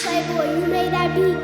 Playboy, you made that beat.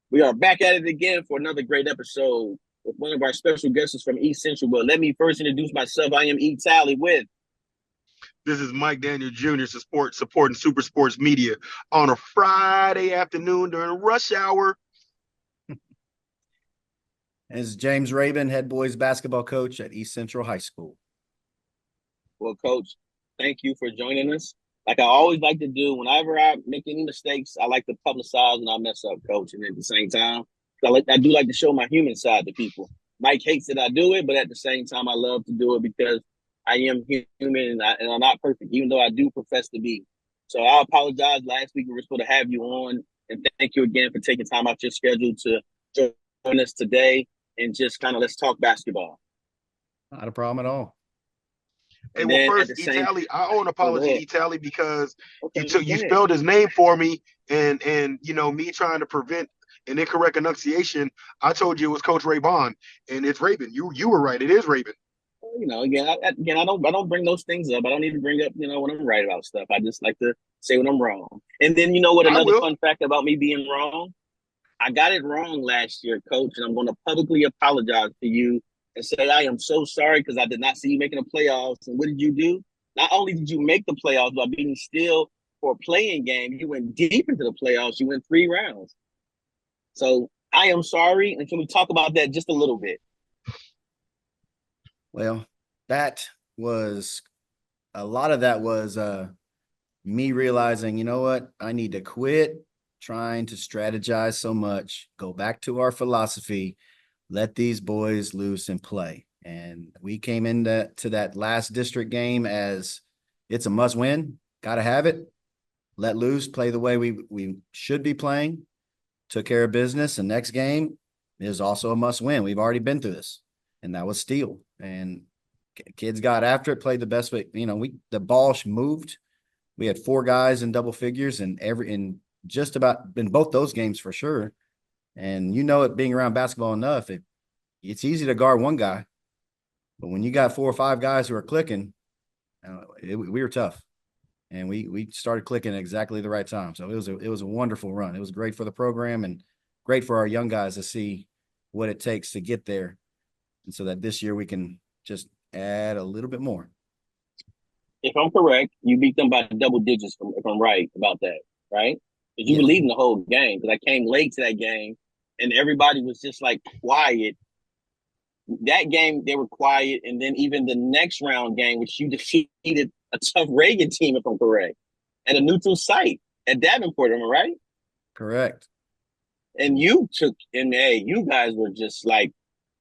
We are back at it again for another great episode with one of our special guests from East Central. But let me first introduce myself. I am E. Tally with. This is Mike Daniel Jr. supporting Super Sports Media on a Friday afternoon during rush hour. This is James Rabon, head boys basketball coach at East Central High School. Well, Coach, thank you for joining us. Like I always like to do, whenever I make any mistakes, I like to publicize when I mess up, Coach. And at the same time, I do like to show my human side to people. Mike hates that I do it, but at the same time, I love to do it because I am human and I'm not perfect, even though I do profess to be. So I apologize. Last week we were supposed to have you on, and thank you again for taking time out your schedule to join us today and just kind of let's talk basketball. Not a problem at all. Hey, well, first, Italy, I owe an apology, Italy, because you spelled his name for me, and me trying to prevent an incorrect enunciation. I told you it was Coach Rabon, and it's Rabon. You were right. It is Rabon. I don't bring those things up. I don't need to bring up, when I'm right about stuff. I just like to say when I'm wrong. And then, another fun fact about me being wrong? I got it wrong last year, Coach, and I'm going to publicly apologize to you and say I am so sorry because I did not see you making the playoffs. And what did you do? Not only did you make the playoffs by being still for a playing game, you went deep into the playoffs. You went 3 rounds. So I am sorry. And can we talk about that just a little bit? Well, that was a lot of that was me realizing, you know what, I need to quit trying to strategize so much, go back to our philosophy, let these boys loose and play. And we came into that last district game as it's a must win, got to have it, let loose, play the way we should be playing, took care of business. And next game is also a must win. We've already been through this, and that was Steele. And kids got after it, played the best way. The ball moved. We had 4 guys in double figures in just about in both those games for sure. And it being around basketball enough, it's easy to guard one guy, but when you got 4 or 5 guys who are clicking, we were tough, and we started clicking at exactly the right time. So it was a wonderful run. It was great for the program and great for our young guys to see what it takes to get there, and so that this year we can just add a little bit more. If I'm correct, you beat them by double digits. If I'm right about that, right? Because you were leading the whole game. Because I came late to that game, and everybody was just like quiet. That game, they were quiet, and then even the next round game, which you defeated a tough Reagan team, if I'm correct, at a neutral site at Davenport, am I right? Correct. And you guys were just like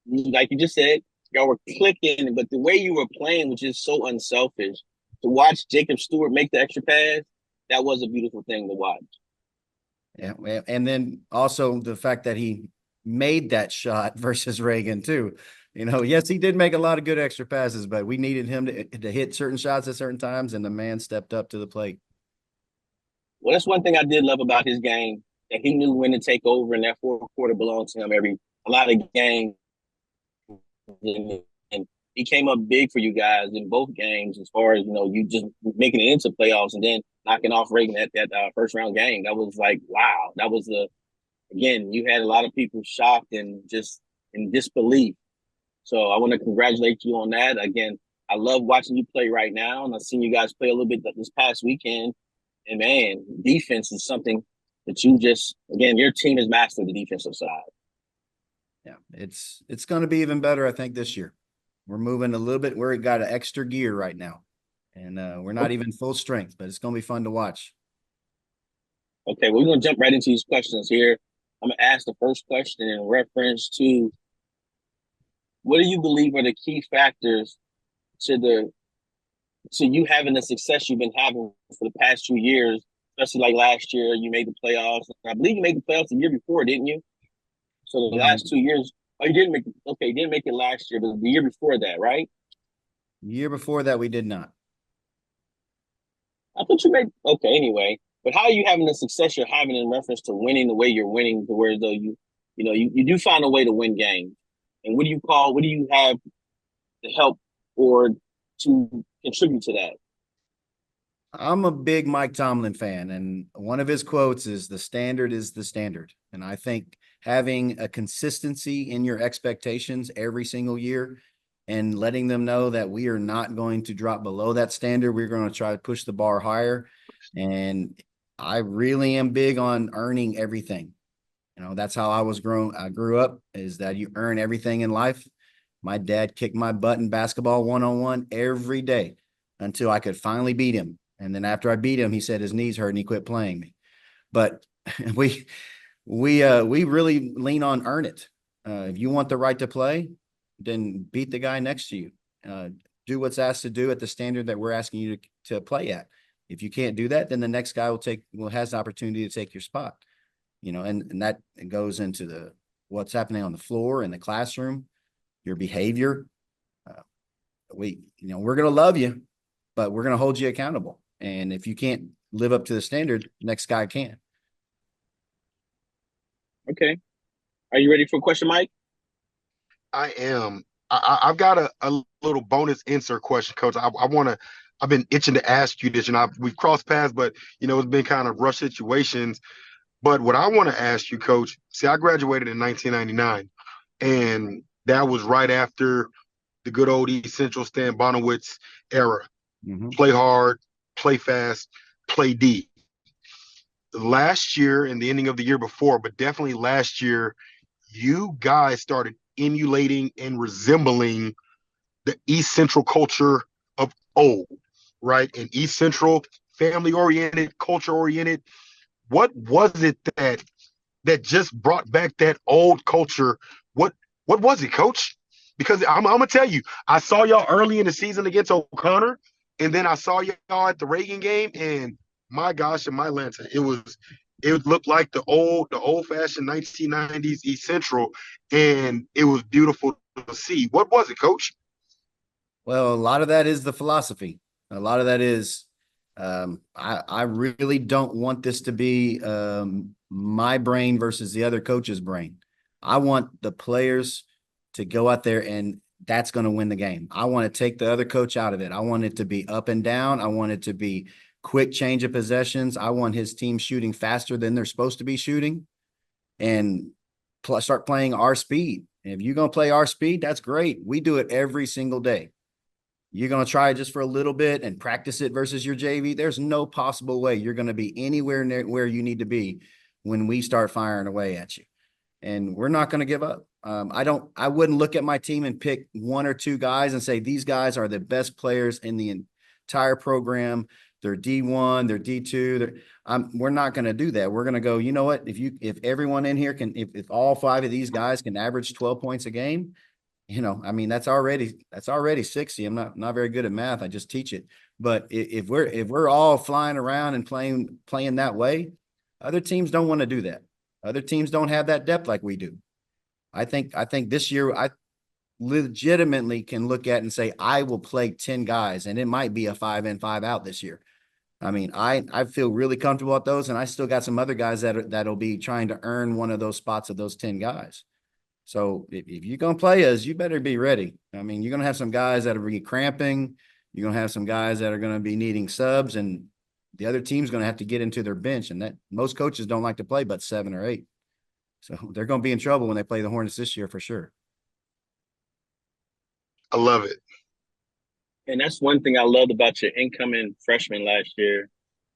you just said, y'all were clicking, but the way you were playing was just so unselfish. To watch Jacob Stewart make the extra pass, that was a beautiful thing to watch. Yeah, and then also the fact that he made that shot versus Reagan too. Yes, he did make a lot of good extra passes, but we needed him to hit certain shots at certain times, and the man stepped up to the plate. Well, that's one thing I did love about his game, that he knew when to take over, and that fourth quarter belonged to him a lot of games. And he came up big for you guys in both games as far as, you just making it into playoffs and then knocking off Reagan at that first round game. That was like, wow. That was again, you had a lot of people shocked and just in disbelief. So I want to congratulate you on that. Again, I love watching you play right now, and I've seen you guys play a little bit this past weekend. And man, defense is something that your team has mastered the defensive side. Yeah, it's going to be even better, I think, this year. We're moving a little bit. We're got an extra gear right now, and we're not even full strength, but it's going to be fun to watch. Okay, we're going to jump right into these questions here. I'm going to ask the first question in reference to what do you believe are the key factors to the So you having the success you've been having for the past 2 years, especially like last year, you made the playoffs. I believe you made the playoffs the year before, didn't you? So the last 2 years, oh, you didn't make it. Okay, you didn't make it last year, but the year before that, right? The year before that, we did not. I thought you made okay anyway. But how are you having the success you're having in reference to winning the way you're winning, to where though you do find a way to win games? And what do you have to help or to contribute to that? I'm a big Mike Tomlin fan, and one of his quotes is the standard is the standard. And I think having a consistency in your expectations every single year and letting them know that we are not going to drop below that standard, we're going to try to push the bar higher. And I really am big on earning everything. That's how I grew up, is that you earn everything in life. My dad kicked my butt in basketball one-on-one every day until I could finally beat him. And then after I beat him, he said his knees hurt and he quit playing me. But we really lean on earn it. If you want the right to play, then beat the guy next to you. Do what's asked to do at the standard that we're asking you to play at. If you can't do that, then the next guy has the opportunity to take your spot. And that goes into what's happening on the floor in the classroom, your behavior. We're going to love you, but we're going to hold you accountable. And if you can't live up to the standard, next guy can. Okay. Are you ready for a question, Mike? I am. I've got a little bonus insert question, Coach. I've been itching to ask you this, and we've crossed paths, but it's been kind of rush situations. But what I want to ask you, Coach, see, I graduated in 1999, and that was right after the good old East Central Stan Bonowitz era. Mm-hmm. Play hard, play fast, play D. Last year and the ending of the year before, but definitely last year, you guys started emulating and resembling the East Central culture of old, right? And East Central, family-oriented, culture-oriented. What was it that just brought back that old culture? What was it, Coach? Because I'm gonna tell you, I saw y'all early in the season against O'Connor, and then I saw y'all at the Reagan game, and my gosh, in my Atlanta, it looked like the old-fashioned 1990s East Central, and it was beautiful to see. What was it, Coach? Well, a lot of that is the philosophy. A lot of that is I really don't want this to be my brain versus the other coach's brain. I want the players to go out there, and that's going to win the game. I want to take the other coach out of it. I want it to be up and down. I want it to be quick change of possessions. I want his team shooting faster than they're supposed to be shooting, and start playing our speed. And if you're going to play our speed, that's great. We do it every single day. You're going to try it just for a little bit and practice it versus your JV. There's no possible way you're going to be anywhere near where you need to be when we start firing away at you. And we're not going to give up. I wouldn't look at my team and pick one or two guys and say, these guys are the best players in the entire program. They're D1, they're D2. We're not going to do that. We're going to go, you know what? If everyone in here if all five of these guys can average 12 points a game, that's already 60. I'm not very good at math. I just teach it. But if we're all flying around and playing that way, other teams don't want to do that. Other teams don't have that depth like we do. I think this year I legitimately can look at and say I will play 10 guys, and it might be a 5 in, 5 out this year. I feel really comfortable at those, and I still got some other guys that'll be trying to earn one of those spots of those 10 guys. So if you're going to play us, you better be ready. You're going to have some guys that are be cramping. You're going to have some guys that are going to be needing subs, and the other team's going to have to get into their bench. And that most coaches don't like to play but 7 or 8. So they're going to be in trouble when they play the Hornets this year for sure. I love it. And that's one thing I loved about your incoming freshman last year.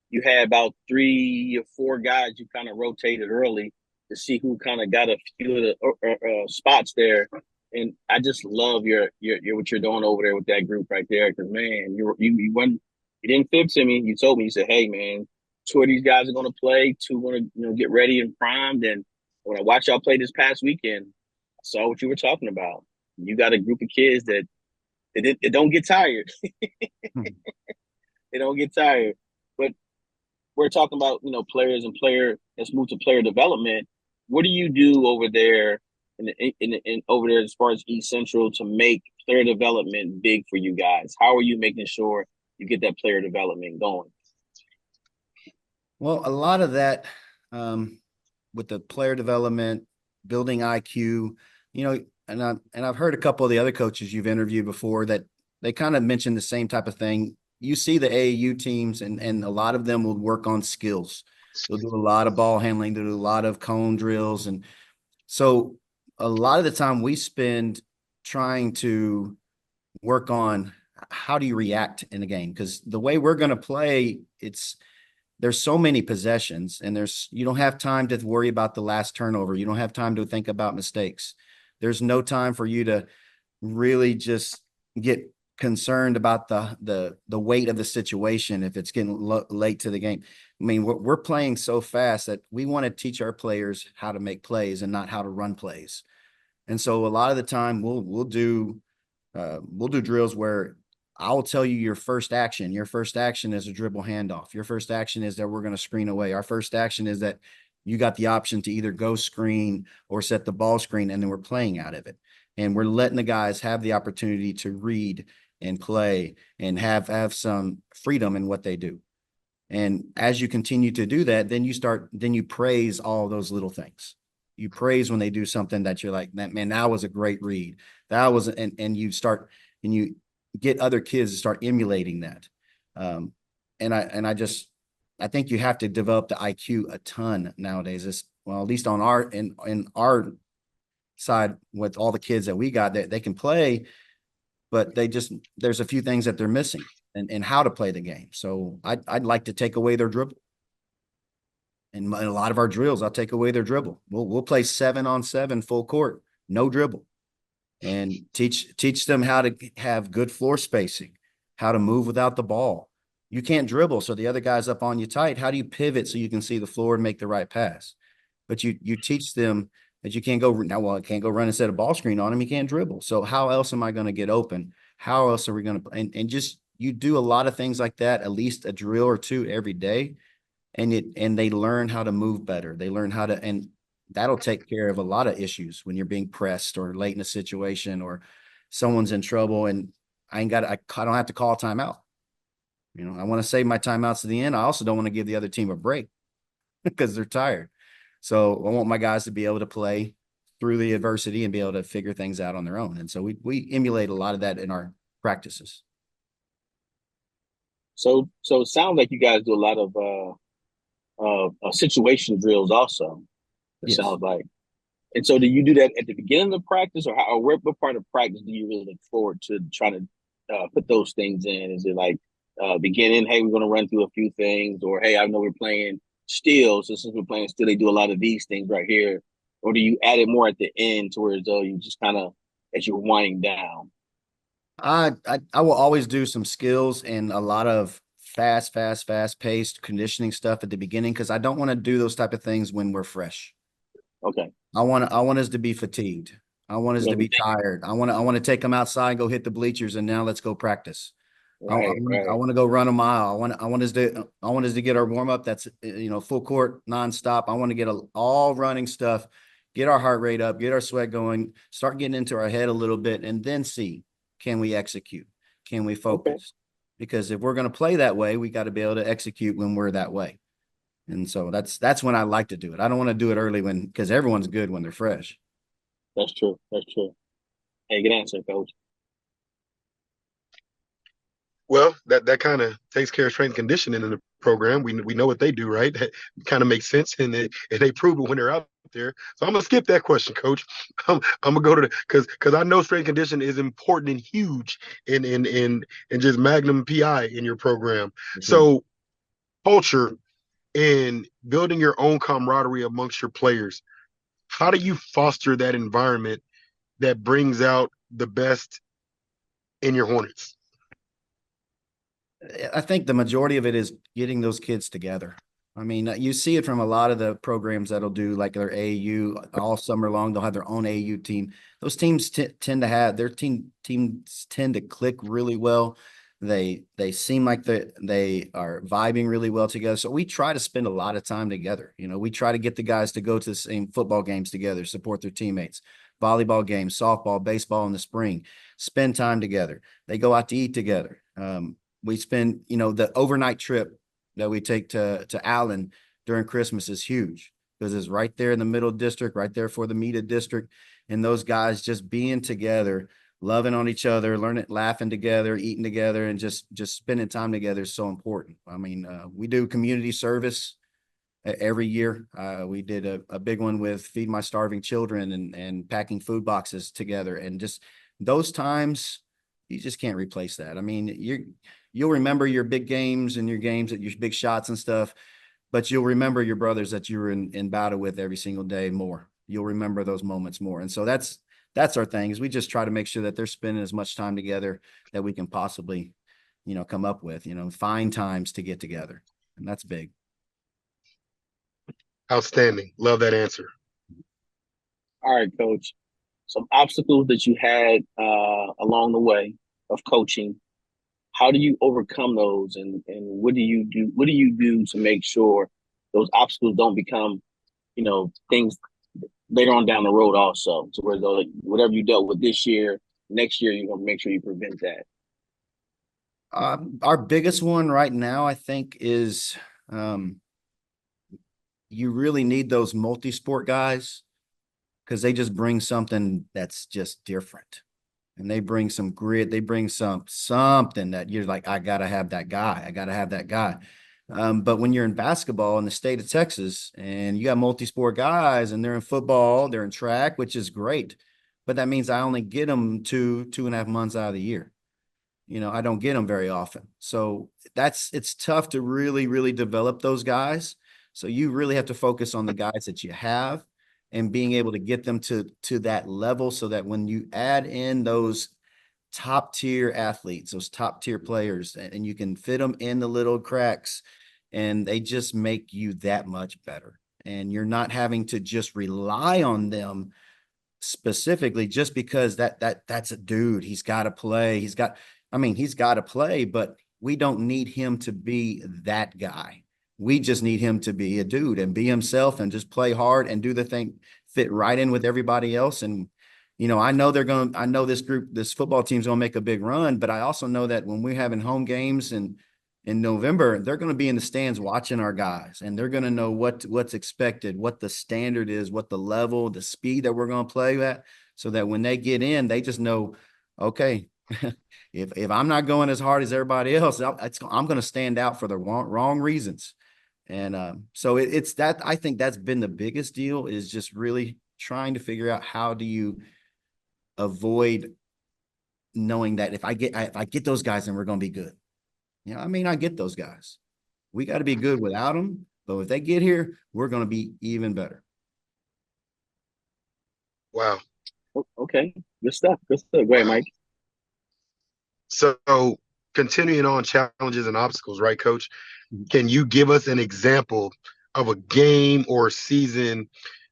You had about 3 or 4 guys you kind of rotated early to see who kind of got a few of the spots there. And I just love your what you're doing over there with that group right there. Because, man, you didn't fib to me. You told me, you said, hey, man, 2 of these guys are going to play. 2 going to get ready and primed. And when I watched y'all play this past weekend, I saw what you were talking about. You got a group of kids that It don't get tired. Hmm. It don't get tired. But we're talking about, players and let's move to player development. What do you do over there in over there as far as East Central to make player development big for you guys? How are you making sure you get that player development going? Well, a lot of that with the player development, building IQ, and I've heard a couple of the other coaches you've interviewed before that they kind of mentioned the same type of thing. You see the AAU teams, and a lot of them will work on skills. They'll do a lot of ball handling, they'll do a lot of cone drills. And so a lot of the time we spend trying to work on how do you react in a game? Because the way we're going to play, there's so many possessions, and you don't have time to worry about the last turnover. You don't have time to think about mistakes. There's no time for you to really just get concerned about the weight of the situation if it's getting late to the game. I mean, we're playing so fast that we want to teach our players how to make plays and not how to run plays. And so a lot of the time we'll do drills where I'll tell you your first action. Your first action is a dribble handoff. Your first action is that we're going to screen away. Our first action is that you got the option to either go screen or set the ball screen, and then we're playing out of it. And we're letting the guys have the opportunity to read and play and have some freedom in what they do. And as you continue to do that, then you praise all those little things. You praise when they do something that you're like, man, that was a great read. That was, and you get other kids to start emulating that. I think you have to develop the IQ a ton nowadays. Well, at least on in our side with all the kids that we got, they can play, but there's a few things that they're missing and how to play the game. So I'd like to take away their dribble. In a lot of our drills, I'll take away their dribble. We'll play 7-on-7 full court, no dribble, and teach them how to have good floor spacing, how to move without the ball. You can't dribble, so the other guy's up on you tight. How do you pivot so you can see the floor and make the right pass? But you teach them that you can't go now. Well, I can't go run and set a ball screen on him. He can't dribble. So how else am I going to get open? How else are we going to? And just you do a lot of things like that, at least a drill or two every day. And they learn how to move better. They learn how to, and that'll take care of a lot of issues when you're being pressed or late in a situation or someone's in trouble and I don't have to call a timeout. I want to save my timeouts to the end. I also don't want to give the other team a break because they're tired. So I want my guys to be able to play through the adversity and be able to figure things out on their own. And so we emulate a lot of that in our practices. So it sounds like you guys do a lot of situation drills also. It Yes. sounds like. And so do you do that at the beginning of practice or what part of practice do you really look forward to trying to put those things in? Is it like beginning, hey, we're going to run through a few things, or hey, I know we're playing still, so since we're playing still, they do a lot of these things right here, or do you add it more at the end to where though you just kind of as you're winding down? I will always do some skills and a lot of fast paced conditioning stuff at the beginning because I don't want to do those type of things when we're fresh. Okay. I want us to be fatigued. I want us to be tired. I want to take them outside, go hit the bleachers, and now let's go practice. Right, I want to go run a mile. I want us to get our warm up. That's full court nonstop. I want to get all running stuff, get our heart rate up, get our sweat going, start getting into our head a little bit, and then see, can we execute? Can we focus? Okay. Because if we're going to play that way, we got to be able to execute when we're that way. And so that's when I like to do it. I don't want to do it early because everyone's good when they're fresh. That's true. Hey, good answer, Coach. Well, that kind of takes care of strength and conditioning in the program. We know what they do, right? That kind of makes sense, and they prove it when they're out there. So I'm gonna skip that question, Coach. I'm gonna go to because I know strength and conditioning is important and huge in just magnum PI in your program. Mm-hmm. So culture and building your own camaraderie amongst your players. How do you foster that environment that brings out the best in your Hornets? I think the majority of it is getting those kids together. I mean, you see it from a lot of the programs that'll do like their AAU all summer long. They'll have their own AAU team. Those teams tend to have their teams tend to click really well. They seem like they are vibing really well together. So we try to spend a lot of time together. You know, we try to get the guys to go to the same football games together, support their teammates, volleyball games, softball, baseball in the spring, spend time together. They go out to eat together. We spend, you know, the overnight trip that we take to Allen during Christmas is huge because it's right there in the middle district, right there for the Meta district. And those guys just being together, loving on each other, learning, laughing together, eating together, and just spending time together is so important. I mean, we do community service every year. We did a big one with Feed My Starving Children and packing food boxes together. And just those times, you just can't replace that. I mean, you'll remember your big games and your games at your big shots and stuff, but you'll remember your brothers that you were in battle with every single day more. You'll remember those moments more. And so that's our thing, is we just try to make sure that they're spending as much time together that we can possibly, you know, come up with, you know, find times to get together. And that's big. Outstanding. Love that answer. All right, Coach. Some obstacles that you had along the way of coaching. How do you overcome those, and what do you do? What do you do to make sure those obstacles don't become, you know, things later on down the road also, to where like, whatever you dealt with this year, next year, you're gonna make sure you prevent that. Our biggest one right now, I think, is you really need those multi-sport guys because they just bring something that's just different. And they bring some grit. They bring something that you're like, I got to have that guy. I got to have that guy. But when you're in basketball in the state of Texas and you got multi-sport guys and they're in football, they're in track, which is great. But that means I only get them 2.5 months out of the year. You know, I don't get them very often. So it's tough to really, really develop those guys. So you really have to focus on the guys that you have and being able to get them to that level so that when you add in those top tier athletes, those top tier players, and you can fit them in the little cracks and they just make you that much better. And you're not having to just rely on them specifically just because that's a dude. He's got to play. He's got to play, but we don't need him to be that guy. We just need him to be a dude and be himself and just play hard and do the thing, fit right in with everybody else. And, you know, I know this football team's going to make a big run, but I also know that when we're having home games in November, they're going to be in the stands watching our guys and they're going to know what's expected, what the standard is, what the level, the speed that we're going to play at, so that when they get in, they just know, okay, if I'm not going as hard as everybody else, I'm going to stand out for the wrong reasons. And so it's that, I think that's been the biggest deal, is just really trying to figure out how do you avoid knowing that if I get those guys, then we're going to be good. You know, I mean, I get those guys. We got to be good without them, but if they get here, we're going to be even better. Wow. Okay. Good stuff. Good stuff. Great, Mike. So continuing on challenges and obstacles, right, Coach? Can you give us an example of a game or a season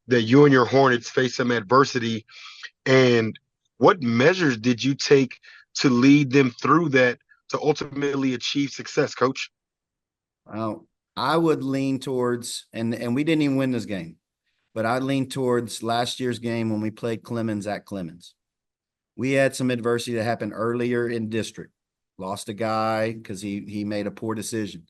that you and your Hornets faced some adversity, and what measures did you take to lead them through that to ultimately achieve success, Coach? Well, I would lean towards, and we didn't even win this game, but I'd lean towards last year's game when we played Clemens at Clemens. We had some adversity that happened earlier in district. Lost a guy because he made a poor decision.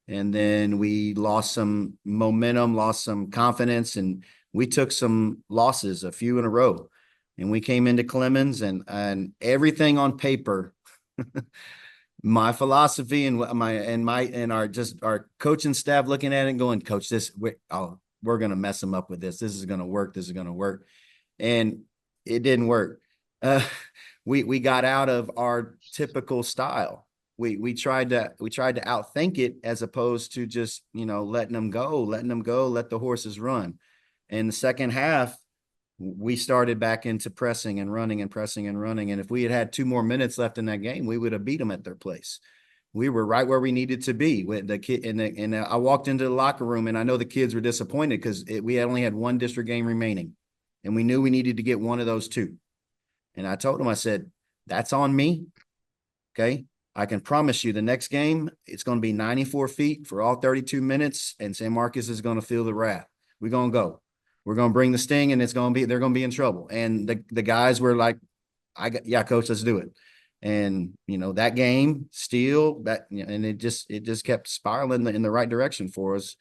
And then we lost some momentum, lost some confidence, and we took some losses, a few in a row. And we came into Clemens and everything on paper, my philosophy and our coaching staff looking at it and going, Coach, we're going to mess them up with this. This is going to work. This is going to work. And it didn't work. We got out of our typical style. We tried to outthink it as opposed to just, you know, letting them go, let the horses run. In the second half, we started back into pressing and running and pressing and running. And if we had 2 more minutes left in that game, we would have beat them at their place. we were right where we needed to be. With the kid, and I walked into the locker room, and I know the kids were disappointed because we only had one district game remaining, and we knew we needed to get one of those two. And I told them, I said, that's on me. Okay. I can promise you the next game, it's going to be 94 feet for all 32 minutes, and San Marcos is going to feel the wrath. We're going to go. We're going to bring the sting, and they're going to be in trouble. And the guys were like, yeah, coach, let's do it. And, that game still and it just kept spiraling in the right direction for us.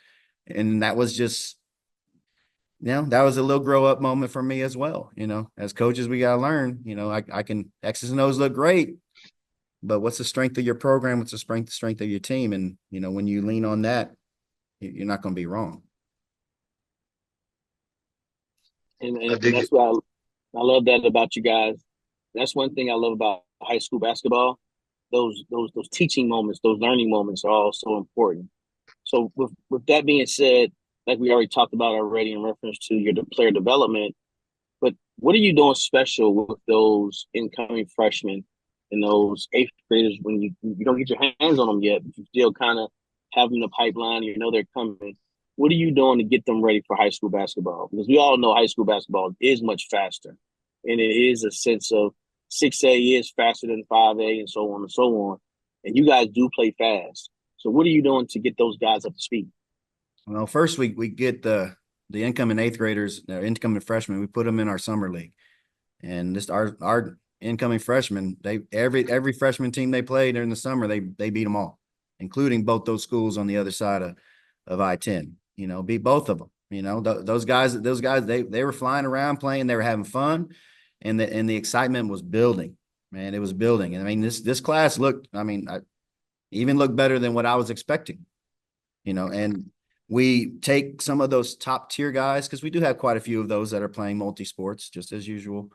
And that was just, that was a little grow up moment for me as well. As coaches, we got to learn, I can X's and O's look great, but what's the strength of your program? What's the strength of your team? And, when you lean on that, you're not going to be wrong. And that's why I love that about you guys. That's one thing I love about high school basketball. Those teaching moments, those learning moments are all so important. So with that being said, like we already talked about already in reference to your player development, but what are you doing special with those incoming freshmen and those eighth graders when you don't get your hands on them yet, but you still kind of have them in the pipeline, they're coming. What are you doing to get them ready for high school basketball? Because we all know high school basketball is much faster, and it is a sense of 6A is faster than 5A and so on and so on. And you guys do play fast. So what are you doing to get those guys up to speed? Well, first we get the incoming eighth graders, the incoming freshmen, we put them in our summer league. And this our incoming freshmen, every freshman team they played during the summer, they beat them all, including both those schools on the other side of I-10. Beat both of them. Those guys, they were flying around playing, they were having fun, and the excitement was building. Man, it was building. And I mean, this class looked better than what I was expecting. And we take some of those top tier guys, because we do have quite a few of those that are playing multi-sports, just as usual.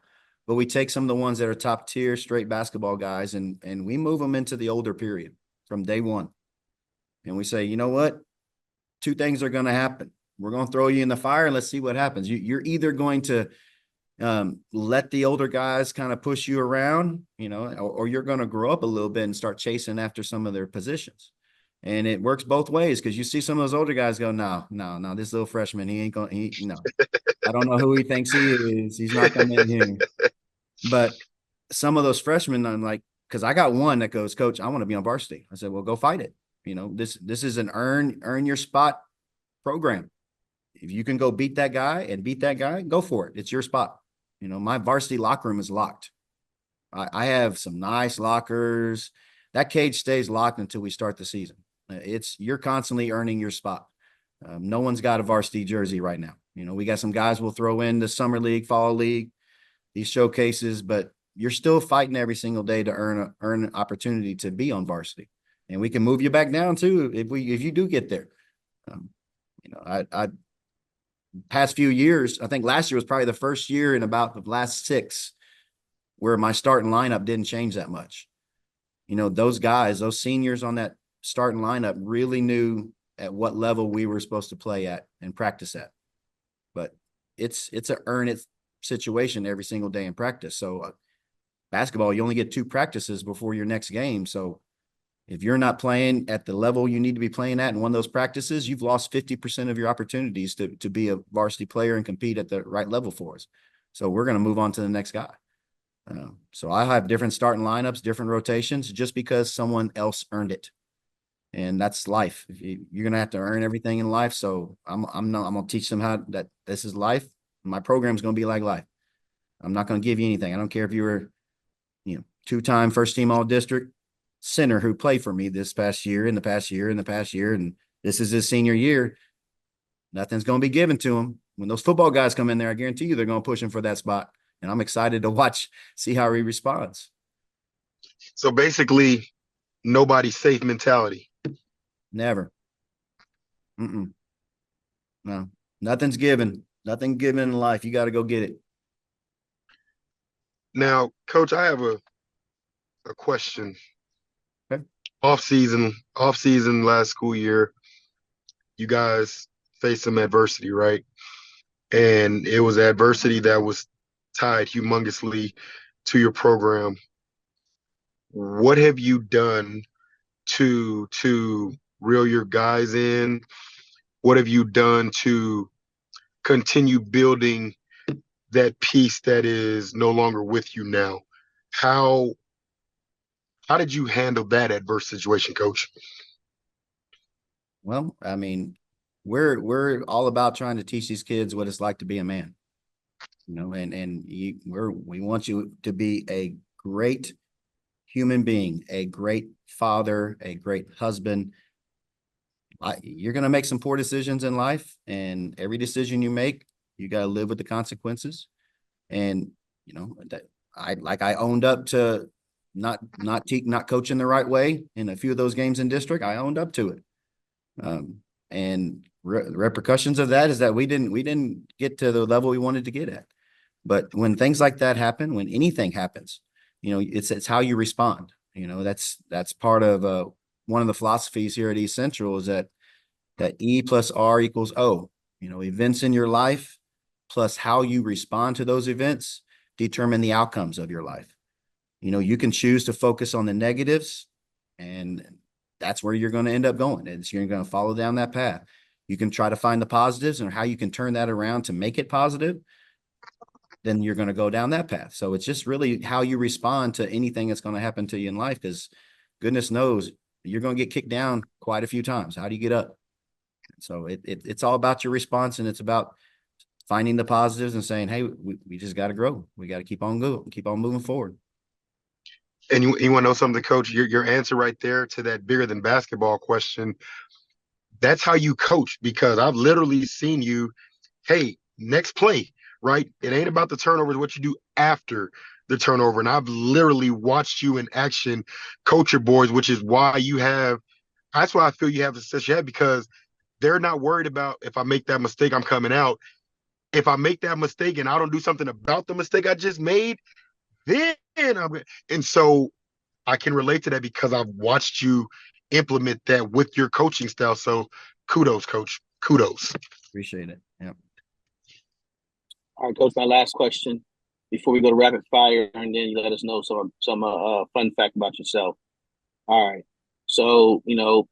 But we take some of the ones that are top tier straight basketball guys, and we move them into the older period from day one. And we say, you know what? Two things are going to happen. We're going to throw you in the fire and let's see what happens. You're either going to let the older guys kind of push you around, or you're going to grow up a little bit and start chasing after some of their positions. And it works both ways, because you see some of those older guys go, no, this little freshman, he ain't going, no, I don't know who he thinks he is. He's not coming in here. But some of those freshmen, I'm like, because I got one that goes, Coach, I want to be on varsity. I said, well, go fight it. This is an earn your spot program. If you can go beat that guy, go for it. It's your spot. My varsity locker room is locked. I have some nice lockers. That cage stays locked until we start the season. You're constantly earning your spot. No one's got a varsity jersey right now. We got some guys we'll throw in the summer league, fall league, these showcases, but you're still fighting every single day to earn an opportunity to be on varsity. And we can move you back down too if you do get there. I past few years, I think last year was probably the first year in about the last 6 where my starting lineup didn't change that much. Those guys, those seniors on that starting lineup really knew at what level we were supposed to play at and practice at. But it's a earn it situation every single day in practice. So basketball, you only get 2 practices before your next game. So if you're not playing at the level you need to be playing at in one of those practices, you've lost 50% of your opportunities to be a varsity player and compete at the right level for us. So we're going to move on to the next guy. So I have different starting lineups, different rotations, just because someone else earned it. And that's life. You're going to have to earn everything in life. So I'm going to teach them how that this is life. My program is going to be like life. I'm not going to give you anything. I don't care if you were, 2-time first team all district center who played for me this past year, and this is his senior year. Nothing's going to be given to him. When those football guys come in there, I guarantee you they're going to push him for that spot. And I'm excited to see how he responds. So basically, nobody's safe mentality. Never. No, nothing's given. Nothing given in life. You got to go get it. Now, Coach, I have a question. Okay. Off season last school year, you guys faced some adversity, right? And it was adversity that was tied humongously to your program. What have you done to reel your guys in? What have you done to continue building that piece that is no longer with you now? How did you handle that adverse situation, Coach? Well, I mean, we're all about trying to teach these kids what it's like to be a man, we want you to be a great human being, a great father, a great husband. You're going to make some poor decisions in life, and every decision you make, you got to live with the consequences. And that I owned up to not coaching the right way in a few of those games in district. I owned up to it. And repercussions of that is that we didn't get to the level we wanted to get at. But when things like that happen, when anything happens, it's how you respond. That's part of one of the philosophies here at East Central is that E plus R equals O. Events in your life plus how you respond to those events determine the outcomes of your life. You can choose to focus on the negatives, and that's where you're going to end up going. You're going to follow down that path. You can try to find the positives and how you can turn that around to make it positive. Then you're going to go down that path. So it's just really how you respond to anything that's going to happen to you in life, because goodness knows you're going to get kicked down quite a few times. How do you get up? So it's all about your response, and it's about finding the positives and saying, hey, we just got to grow. We got to keep on moving forward. And you want to know something, Coach? Your answer right there to that bigger than basketball question, that's how you coach, because I've literally seen you, hey, next play, right? It ain't about the turnovers, what you do after the turnover. And I've literally watched you in action coach your boys, which is why that's why I feel you have the success you have, because they're not worried about if I make that mistake, I'm coming out. If I make that mistake and I don't do something about the mistake I just made, then and so I can relate to that because I've watched you implement that with your coaching style. So kudos, Coach. Kudos. Appreciate it. Yeah. All right, Coach, my last question before we go to rapid fire, and then you let us know some fun fact about yourself. All right. So,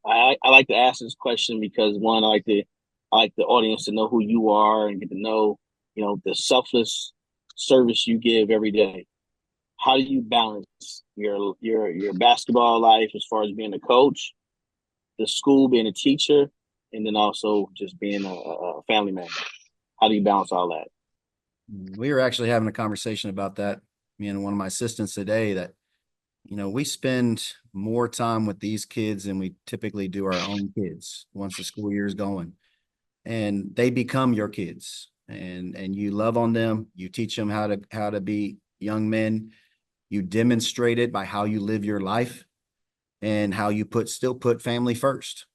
I like to ask this question because, one, I like the audience to know who you are and get to know, the selfless service you give every day. How do you balance your basketball life as far as being a coach, the school, being a teacher, and then also just being a family man? How do you balance all that? We were actually having a conversation about that, me and one of my assistants today, that, we spend more time with these kids than we typically do our own kids once the school year is going. And they become your kids, and you love on them. You teach them how to be young men. You demonstrate it by how you live your life and how you still put family first.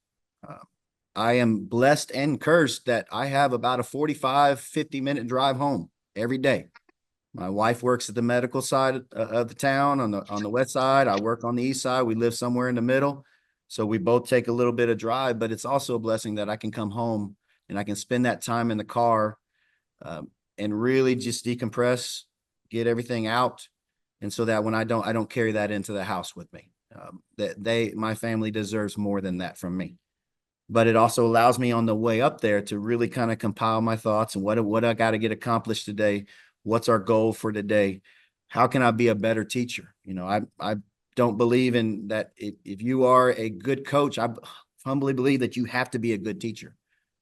I am blessed and cursed that I have about a 50-minute drive home every day. My wife works at the medical side of the town on the west side. I work on the east side. We live somewhere in the middle. So we both take a little bit of drive, but it's also a blessing that I can come home and I can spend that time in the car and really just decompress, get everything out. And so that when I don't carry that into the house with me, my family deserves more than that from me. But it also allows me on the way up there to really kind of compile my thoughts and what I got to get accomplished today. What's our goal for today? How can I be a better teacher? I don't believe in that. If you are a good coach, I humbly believe that you have to be a good teacher.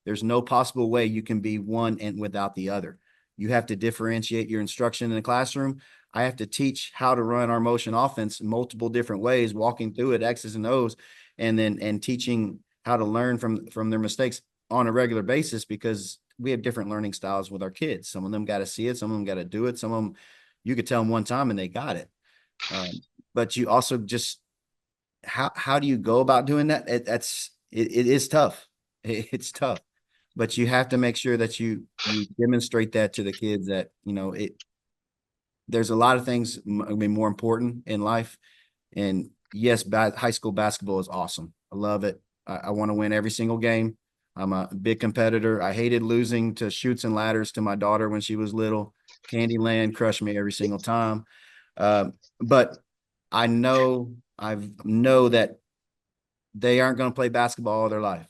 There's no possible way you can be one and without the other. You have to differentiate your instruction in the classroom. I have to teach how to run our motion offense in multiple different ways, walking through it, X's and O's, and teaching how to learn from their mistakes on a regular basis, because we have different learning styles with our kids. Some of them got to see it. Some of them got to do it. Some of them, you could tell them one time and they got it. But you also just, how do you go about doing that? It is tough. It's tough, but you have to make sure that you demonstrate that to the kids that, there's a lot of things more important in life. And yes, high school basketball is awesome. I love it. I want to win every single game. I'm a big competitor. I hated losing to Chutes and Ladders to my daughter when she was little. Candyland crushed me every single time. But I know that they aren't going to play basketball all their life,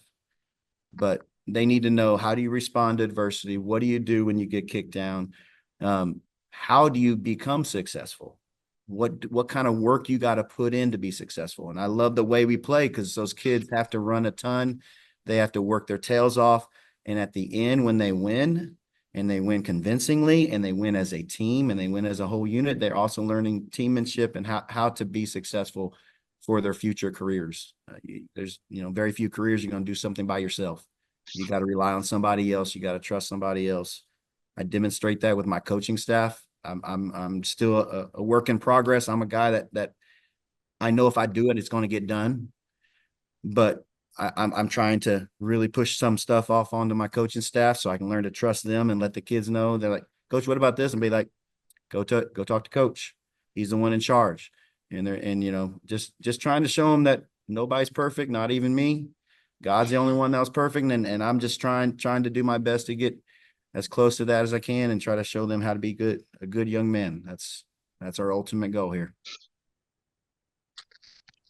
but they need to know, how do you respond to adversity? What do you do when you get kicked down? How do you become successful? What kind of work you got to put in to be successful? And I love the way we play, because those kids have to run a ton. They have to work their tails off. And at the end, when they win, and they win convincingly, and they win as a team, and they win as a whole unit, they're also learning teammanship and how to be successful for their future careers. There's, very few careers you're going to do something by yourself. You got to rely on somebody else. You got to trust somebody else. I demonstrate that with my coaching staff. I'm still a work in progress. I'm a guy that I know if I do it, it's going to get done. But I'm trying to really push some stuff off onto my coaching staff so I can learn to trust them and let the kids know. They're like, Coach, what about this? And be like, go talk to Coach. He's the one in charge. And just trying to show them that nobody's perfect, not even me. God's the only one that was perfect. And I'm just trying to do my best to get as close to that as I can and try to show them how to be a good young man. That's our ultimate goal here.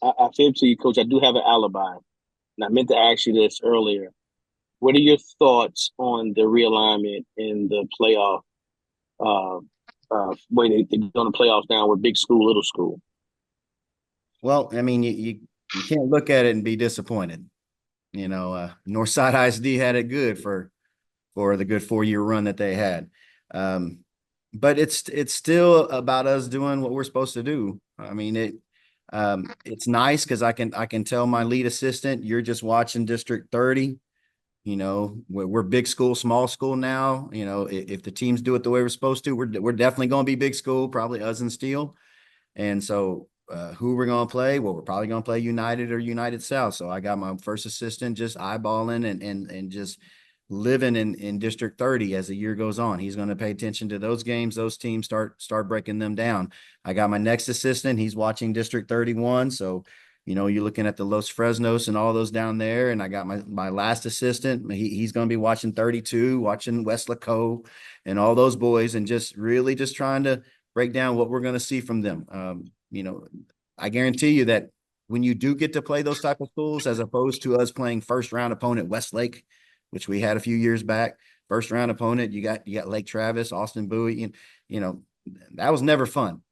I fib to you, Coach. I do have an alibi. And I meant to ask you this earlier. What are your thoughts on the realignment in the playoff? When they're doing the playoffs now with big school, little school. Well, I mean, you can't look at it and be disappointed. Northside ISD had it good for the good 4-year run that they had. But it's still about us doing what we're supposed to do. I mean, it's nice because I can tell my lead assistant, you're just watching District 30. We're big school, small school now. If the teams do it the way we're supposed to, we're definitely going to be big school, probably us and Steel. And so who we're going to play? Well, we're probably going to play United or United South. So I got my first assistant just eyeballing and just living in District 30 as the year goes on. He's going to pay attention to those games, those teams, start breaking them down. I got my next assistant. He's watching District 31. So, you're looking at the Los Fresnos and all those down there. And I got my last assistant. He's going to be watching 32, watching West Laco and all those boys, and just really just trying to break down what we're going to see from them. I guarantee you that when you do get to play those type of schools, as opposed to us playing first round opponent Westlake, which we had a few years back, first round opponent, you got Lake Travis, Austin Bowie, that was never fun.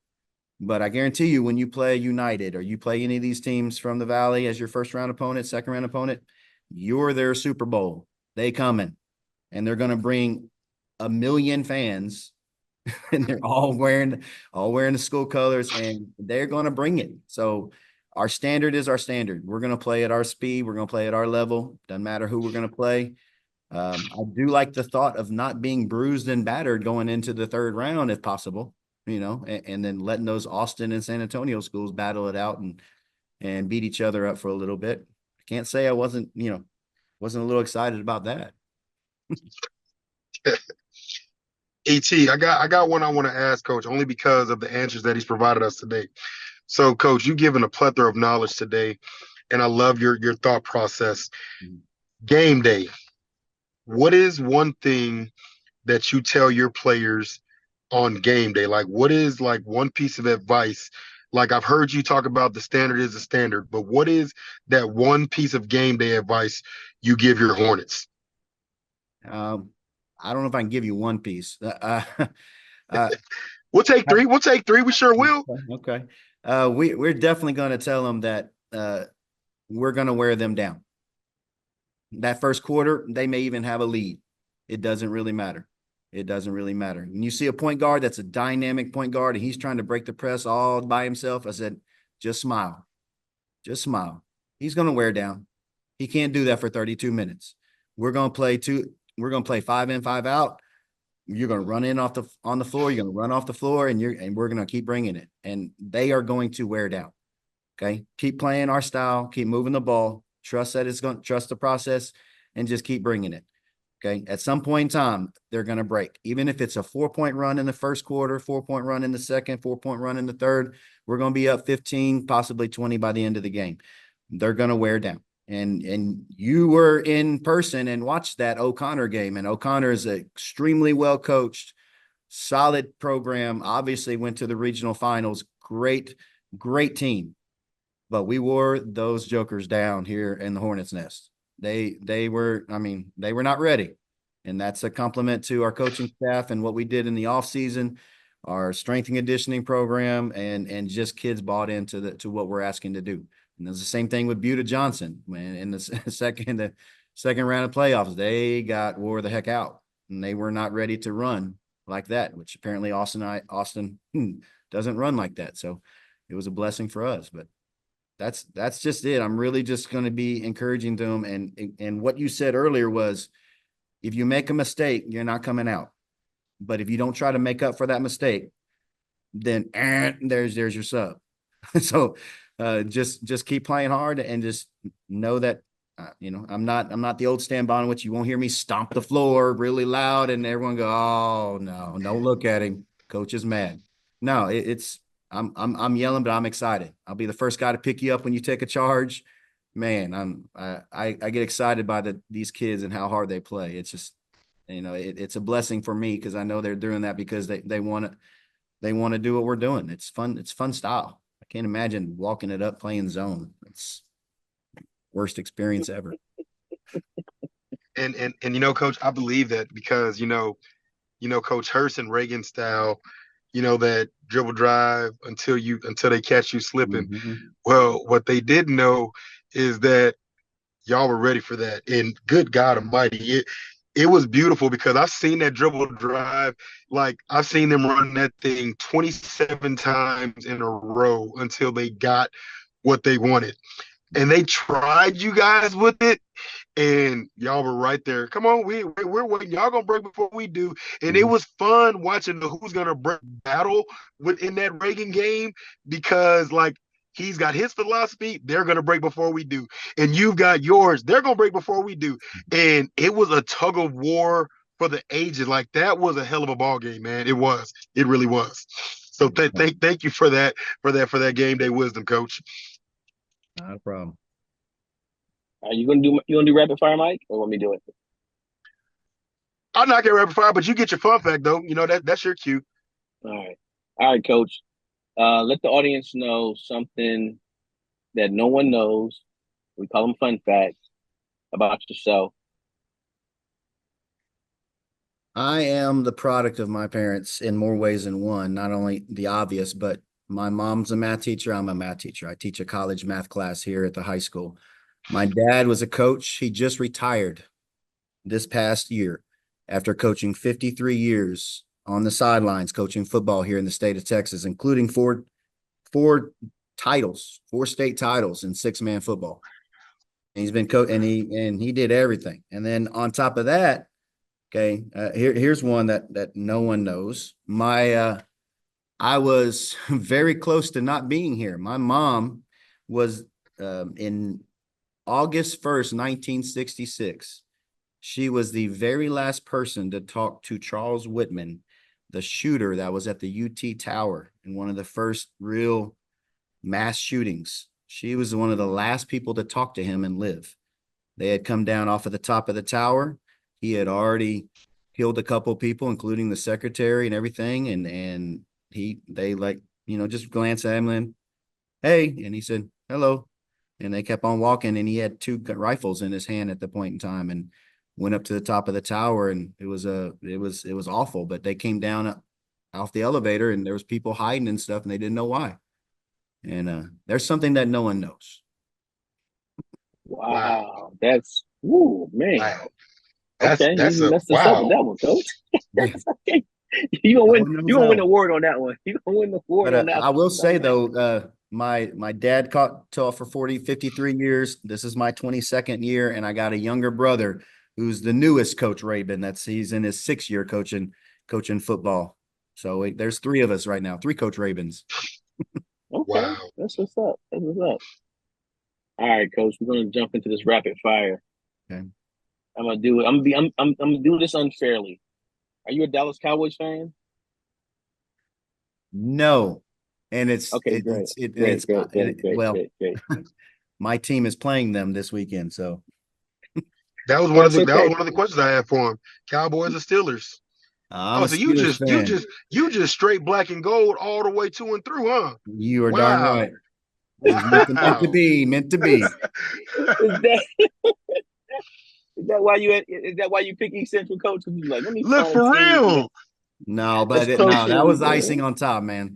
But I guarantee you, when you play United or you play any of these teams from the Valley as your first round opponent, second round opponent, you're their Super Bowl. They coming, and they're going to bring 1 million fans, and they're all wearing the school colors, and they're going to bring it. So our standard is our standard. We're going to play at our speed. We're going to play at our level. Doesn't matter who we're going to play. I do like the thought of not being bruised and battered going into the third round, if possible, and then letting those Austin and San Antonio schools battle it out and beat each other up for a little bit. I can't say I wasn't a little excited about that. ET, I got one I want to ask Coach, only because of the answers that he's provided us today. So, Coach, you've given a plethora of knowledge today, and I love your thought process. Game day. What is one thing that you tell your players on game day? Like, what is like one piece of advice? Like, I've heard you talk about the standard is a standard, but what is that one piece of game day advice you give your Hornets? I don't know if I can give you one piece. We'll take three. We sure will. Okay. We're definitely going to tell them that we're going to wear them down. That first quarter, they may even have a lead. It doesn't really matter. When you see a point guard that's a dynamic point guard and he's trying to break the press all by himself, I said, just smile. He's going to wear down. He can't do that for 32 minutes. We're going to play 5 in, 5 out. You're going to run in on the floor. You're going to run off the floor, and we're going to keep bringing it. And they are going to wear down. Okay. Keep playing our style, keep moving the ball, trust the process, and just keep bringing it. Okay. At some point in time, they're going to break. Even if it's a 4-point run in the first quarter, 4-point run in the second, 4-point run in the third, we're going to be up 15, possibly 20 by the end of the game. They're going to wear down. And you were in person and watched that O'Connor game. And O'Connor is an extremely well coached, solid program. Obviously went to the regional finals. Great team. but we wore those jokers down here in the Hornets Nest. They were, I mean, they were not ready. And that's a compliment to our coaching staff and what we did in the off season, our strength and conditioning program, and just kids bought into to what we're asking to do. And it's the same thing with Buda Johnson. Man, in the second round of playoffs, they wore the heck out, and they were not ready to run like that, which apparently Austin doesn't run like that. So it was a blessing for us. But that's just it. I'm really just going to be encouraging them. And what you said earlier was, if you make a mistake, you're not coming out. But if you don't try to make up for that mistake, then there's your sub. So just keep playing hard and just know that I'm not the old Stan Bonowitz. You won't hear me stomp the floor really loud and everyone go, oh no, don't look at him. Coach is mad. No, I'm yelling, but I'm excited. I'll be the first guy to pick you up when you take a charge. Man, I get excited by these kids and how hard they play. It's just, it's a blessing for me because I know they're doing that because they want to do what we're doing. It's fun. It's fun style. I can't imagine walking it up playing zone. It's worst experience ever. And Coach, I believe that because Coach Hurst and Reagan style, that dribble drive until they catch you slipping. Mm-hmm. Well, what they didn't know is that y'all were ready for that. And good God Almighty, it was beautiful because I've seen that dribble drive. Like, I've seen them run that thing 27 times in a row until they got what they wanted. And they tried you guys with it, and y'all were right there. Come on, we're waiting. Y'all gonna break before we do. And it was fun watching the who's gonna break battle within that Reagan game because, like, he's got his philosophy. They're gonna break before we do, and you've got yours. They're gonna break before we do. And it was a tug of war for the ages. Like, that was a hell of a ball game, man. It was. It really was. So thank you for that game day wisdom, Coach. Not a problem. Are you gonna do rapid fire, Mike, or want me to do it? I'm not gonna rapid fire, but you get your fun fact though. That's your cue. All right, Coach. Let the audience know something that no one knows. We call them fun facts about yourself. I am the product of my parents in more ways than one. Not only the obvious, but my mom's a math teacher. I'm a math teacher. I teach a college math class here at the high school. My dad was a coach. He just retired this past year after coaching 53 years on the sidelines, coaching football here in the state of Texas, including four state titles in 6-man football. And he's been and he did everything. And then on top of that, okay, here's one that no one knows. I was very close to not being here. My mom was in August 1st, 1966. She was the very last person to talk to Charles Whitman, the shooter that was at the UT Tower in one of the first real mass shootings. She was one of the last people to talk to him and live. They had come down off of the top of the tower. He had already killed a couple of people, including the secretary and everything. And they just glanced at him and, hey, and he said, hello. And they kept on walking, and he had 2 rifles in his hand at the point in time and went up to the top of the tower. And it was awful, but they came down off the elevator and there was people hiding and stuff and they didn't know why. And there's something that no one knows. Wow. That's, woo, man. Wow. Okay, that's you messed us up with that one, Coach. That's okay. You're gonna win the award on that one. You're gonna win the award on that one. I will say though, my dad taught for 53 years. This is my 22nd year, and I got a younger brother who's the newest Coach Rabon. He's in his 6th year coaching football. So there's 3 of us right now, 3 Coach Rabons. Okay, wow. That's what's up. All right, Coach, we're gonna jump into this rapid fire. Okay. I'm gonna do it. I'm gonna do this unfairly. Are you a Dallas Cowboys fan? No, and it's okay. Great. My team is playing them this weekend, so that was one of the questions I had for him. Cowboys or Steelers? So you just straight black and gold all the way to and through, huh? You are darn right. It was meant to be, meant to be. Is that why you pick East Central, coach? Because you're like, let me Look, find for teams. real. No, That's but close that was to icing on top, man.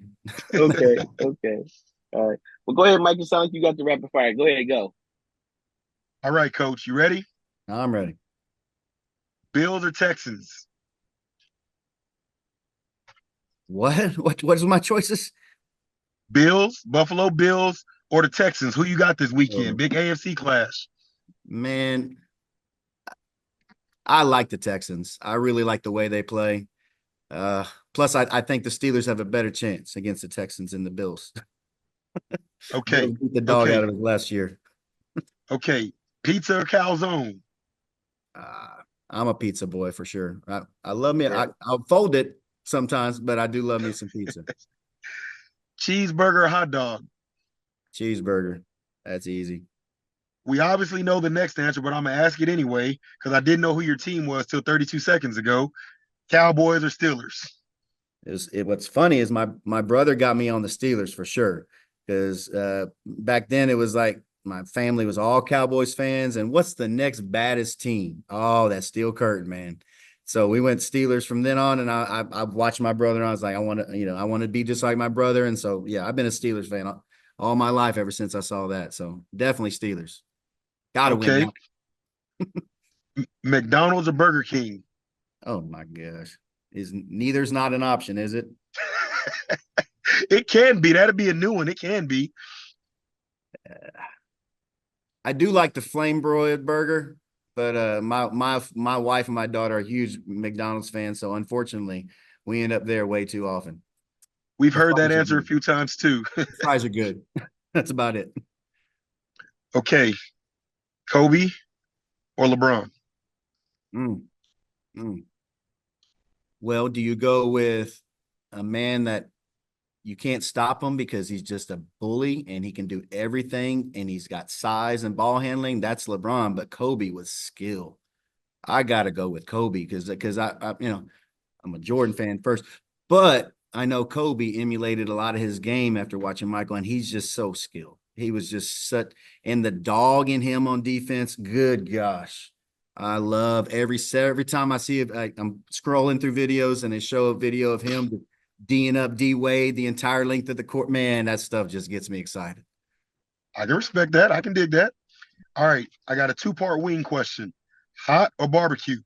Okay. All right. Well, go ahead, Mike. It sounds like you got the rapid fire. Go ahead, go. All right, coach. You ready? I'm ready. Bills or Texans? What? What is my choices? Bills, Buffalo Bills, or the Texans? Who you got this weekend? Oh. Big AFC clash. Man, I like the Texans. I really like the way they play. Plus, I think the Steelers have a better chance against the Texans than the Bills. Okay. Bills beat the dog out of it last year. Okay. Pizza or calzone? I'm a pizza boy for sure. I love me. I'll fold it sometimes, but I do love me some pizza. Cheeseburger or hot dog? Cheeseburger. That's easy. We obviously know the next answer, but I'm going to ask it anyway because I didn't know who your team was till 32 seconds ago. Cowboys or Steelers? What's funny is my brother got me on the Steelers for sure because back then it was like my family was all Cowboys fans. And what's the next baddest team? Oh, that Steel Curtain, man. So we went Steelers from then on, and I watched my brother, and I was like, I want to be just like my brother. And so, yeah, I've been a Steelers fan all my life ever since I saw that. So definitely Steelers. Gotta win now. McDonald's or Burger King? Oh my gosh. Neither's not an option, is it? It can be. That'd be a new one. It can be. I do like the flame broiled burger, but my wife and my daughter are huge McDonald's fans, so unfortunately, we end up there way too often. We've heard that answer a few times too. Fries are good. That's about it. Okay, Kobe or LeBron? Well, do you go with a man that you can't stop him because he's just a bully and he can do everything and he's got size and ball handling? That's LeBron, but Kobe was skill. I got to go with Kobe because I'm a Jordan fan first, but I know Kobe emulated a lot of his game after watching Michael, and he's just so skilled. He was just such, and the dog in him on defense, good gosh. I love every time I see it, I'm scrolling through videos and they show a video of him D'ing up D Wade the entire length of the court. Man, that stuff just gets me excited. I can respect that. I can dig that. All right, I got a 2-part wing question. Hot or barbecue?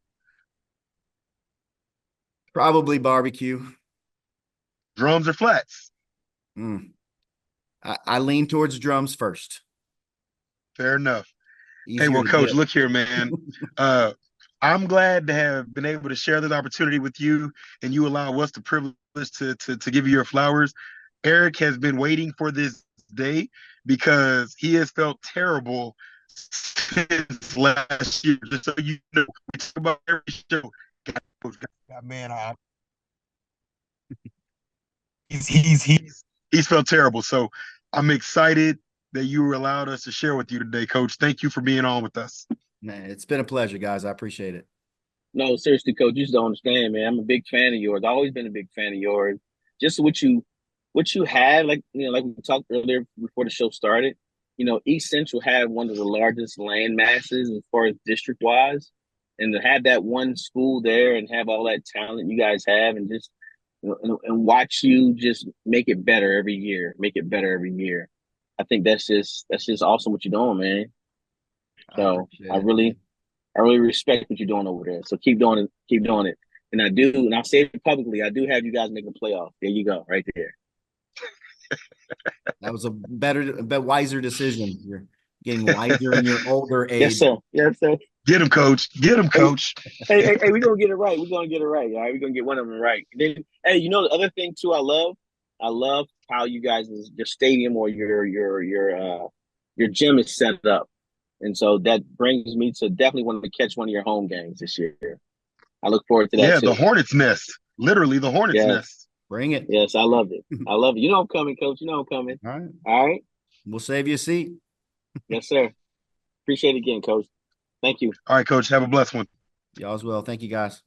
Probably barbecue. Drums or flats? I lean towards drums first. Fair enough. Easier hey, well, Coach, get. Look here, man. I'm glad to have been able to share this opportunity with you, and you allow us the privilege to give you your flowers. Eric has been waiting for this day because he has felt terrible since last year. Just so you know, we talk about every show. Man, he's felt terrible. So I'm excited that you allowed us to share with you today, Coach. Thank you for being on with us. Man, it's been a pleasure, guys. I appreciate it. No, seriously, Coach, you just don't understand, man. I'm a big fan of yours. I've always been a big fan of yours. Just what you have, like like we talked earlier before the show started. East Central had one of the largest land masses as far as district wise, and to have that one school there and have all that talent you guys have, and just and watch you just make it better every year. Make it better every year. I think that's just awesome what you're doing, man. So I really respect what you're doing over there. So keep doing it. And I'll say it publicly, I do have you guys making playoffs. There you go, right there. That was a wiser decision. You're getting wiser in your older age. Yes, sir. Get him, Coach. Hey, we're gonna get it right. All right, we're gonna get one of them right. And then, hey, the other thing too, I love how you guys your stadium or your gym is set up. And so that brings me to definitely want to catch one of your home games this year. I look forward to that. Yeah, too. The Hornets' nest. Literally the Hornets' nest. Bring it. Yes, I love it. You know I'm coming, Coach. You know I'm coming. All right. We'll save you a seat. Yes, sir. Appreciate it again, Coach. Thank you. All right, Coach. Have a blessed one. Y'all as well. Thank you, guys.